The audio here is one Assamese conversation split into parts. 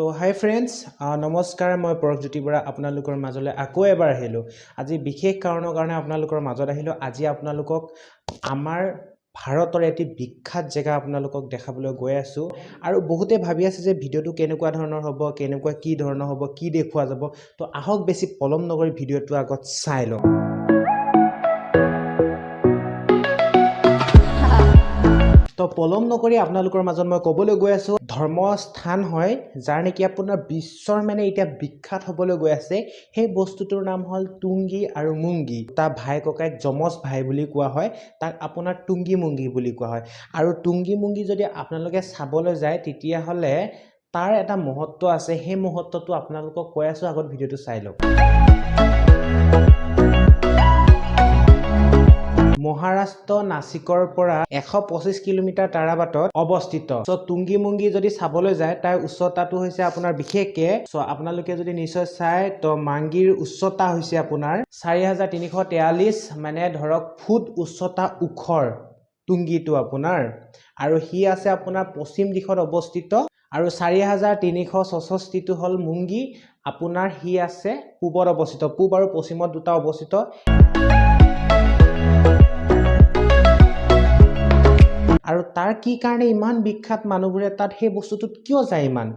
So hi friends, নমস্কাৰ মই পৰকজ্যোতি বৰা আপোনালোকৰ মাজলৈ আকৌ এবাৰ আহিলো আজি বিশেষ কাৰণৰ কাৰণে আপোনালোকৰ মাজত আহিলো আজি আপোনালোকক আমাৰ ভাৰতৰ এটি বিখ্যাত জায়গা আপোনালোকক দেখাবলৈ গৈ আছো আৰু বহুতে ভাবি আছে যে ভিডিওটো কেনেকুৱা ধৰণৰ হ'ব কেনেকুৱা কি ধৰণৰ হ'ব কি দেখুৱা যাব তো আহক বেছি পলম নকৰি ভিডিওটো আগত চাই লওঁ তো পলম নকৰি আপোনালোকৰ মাজত মই ক'বলৈ গৈ আছো ধৰ্মস্থান হয় যাৰ নেকি আপোনাৰ বিশ্বৰ মানে এটা বিখ্যাত হ'বলৈ গৈ আছে সেই বস্তুটোৰ নাম হ'ল টুংগি আৰু মুংগি তা ভাই ককাইক যমজ ভাই বুলি কোৱা হয় তাক আপোনাৰ টুংগি মুংগি বুলি কোৱা হয় আৰু টুংগি মুংগি যদি আপোনালোকে চাবলৈ যায় তেতিয়া হলে তাৰ এটা মহত্ব আছে সেই মহত্বটো আপোনালোকক কৈ আছো আগত ভিডিওটো চাই লওক মহাৰাষ্ট্ৰ নাসিকৰ পৰা 125 কিলোমিটাৰ তাৰাবাটত অৱস্থিত সো টুংগি মুংগি যদি চাবলৈ যায় তাৰ উচ্চতাটো হৈছে আপোনাৰ বিশেষকে সো আপোনালোকে যদি নিশ্চয় চাই তো মাংগিৰ উচ্চতা হৈছে আপোনাৰ 4343 মানে ধৰক ফুট উচ্চতা উখৰ টুংগিটো আপোনাৰ আৰু হি আছে আপোনাৰ পশ্চিম দিশত অৱস্থিত আৰু 4366 টো হল মুংগি আপোনাৰ হি আছে পূবৰ অৱস্থিত পূব আৰু পশ্চিমত দুটা অৱস্থিত আৰু তাৰ কি কাৰণে ইমান বিখ্যাত মানুহবোৰে তাত সেই বস্তুটোত কিয় যায় ইমান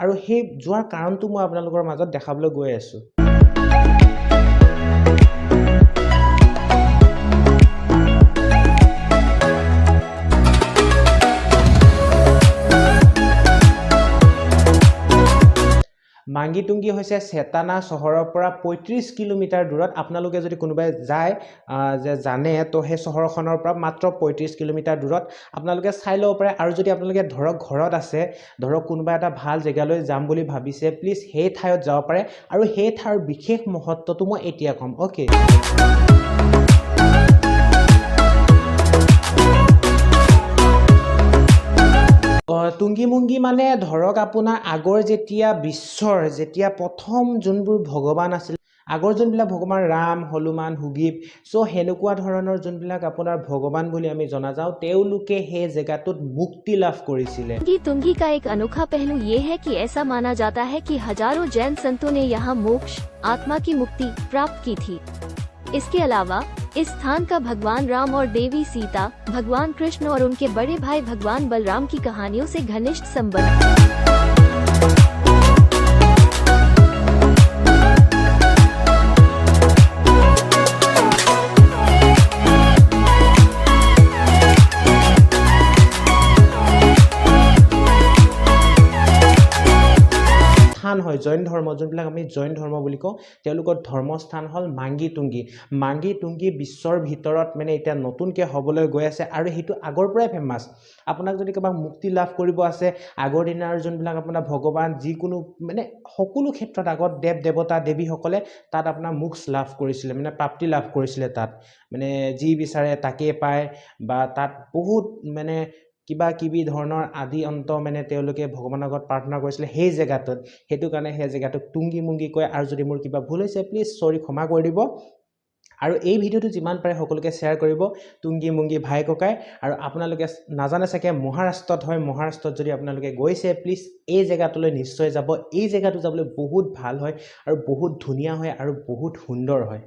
আৰু সেই যোৱাৰ কাৰণটো মই আপোনালোকৰ মাজত দেখাবলৈ গৈ আছো মাংগি টুংগি হৈছে চেতানা চহৰৰ পৰা 35 কিলোমিটাৰ দূৰত আপোনালোকে যদি কোনোবাই যায় যে জানে তো হে চহৰখনৰ পৰা মাত্ৰ 35 কিলোমিটাৰ দূৰত আপোনালোকে চাই লব পাৰে আৰু যদি আপোনালোকে ধৰক ঘৰত আছে ধৰক কোনোবা এটা ভাল জায়গালৈ যাম বুলি ভাবিছে প্লিজ হে ঠাইত যাব পাৰে আৰু হে ঠাইৰ বিশেষ মহত্বটো মই এতিয়া কম ওকে টুংগি মুংগি মানে ধৰক আপোনাৰ আগৰ যেতিয়া বিশ্বৰ যেতিয়া প্ৰথম যোনবোৰ ভগৱান আছিল আগৰ যোনবিলাক ভগৱান ৰাম হনুমান হুগিব সো হেনেকুৱা ধৰণৰ যোনবিলাক আপোনাৰ ভগৱান বুলি আমি জনা যাও তেওলুকে হে জেগাটোত মুক্তি লাভ কৰিছিলে टुंगी का एक अनोखा पहलू ये है कि ऐसा माना जाता है कि हजारों जैन संतों ने यहाँ मोक्ष आत्मा की मुक्ति प्राप्त की थी इसके अलावा इस स्थान का भगवान राम और देवी सीता भगवान कृष्ण और उनके बड़े भाई भगवान बलराम की कहानियों से घनिष्ठ संबंध হয় জৈন ধৰ্ম যোনবিলাক আমি জৈন ধৰ্ম বুলি কওঁ তেওঁলোকৰ ধৰ্মস্থান হল মাংগি টুংগি বিশ্বৰ ভিতৰত মানে এটা নতুনকে হ'বলৈ গৈ আছে আৰু হেতু আগৰ পৰাই ফেমাস আপোনাক যদি কিবা মুক্তি লাভ কৰিব আছে আগৰ দিনৰ যোনবিলাক আপোনাৰ ভগৱান যিকোনো মানে সকলো ক্ষেত্ৰত আগত দেৱ দেৱতা দেৱী সকলে তাত আপোনাৰ মোক্ষ লাভ কৰিছিলে মানে প্ৰাপ্তি লাভ কৰিছিলে তাত মানে যি বিচাৰে তাকে পায় বা তাত বহুত মানে কিবা কিবি ধৰণৰ আদি অন্ত মানে তেওঁলোকে ভগৱানৰ আগত প্ৰাৰ্থনা কৰিছিল সেই জেগাটোত হেতু কাৰণে সেই জেগাটোক টুংগি মুংগি কয় আৰু যদি মোৰ কিবা ভুল হৈছে প্লিজ সৰি ক্ষমা কৰি দিব আৰু এই ভিডিওটো যিমান পাৰে সকলোকে শেয়াৰ কৰিব টুংগি মুংগি ভাই ককাই আৰু আপোনালোকে নাজানে চাগে মহাৰাষ্ট্ৰত হয় মহাৰাষ্ট্ৰত যদি আপোনালোকে গৈছে প্লিজ এই জেগাটোলৈ নিশ্চয় যাব এই জেগাটো যাবলৈ বহুত ভাল হয় আৰু বহুত ধুনীয়া হয় আৰু বহুত সুন্দৰ হয়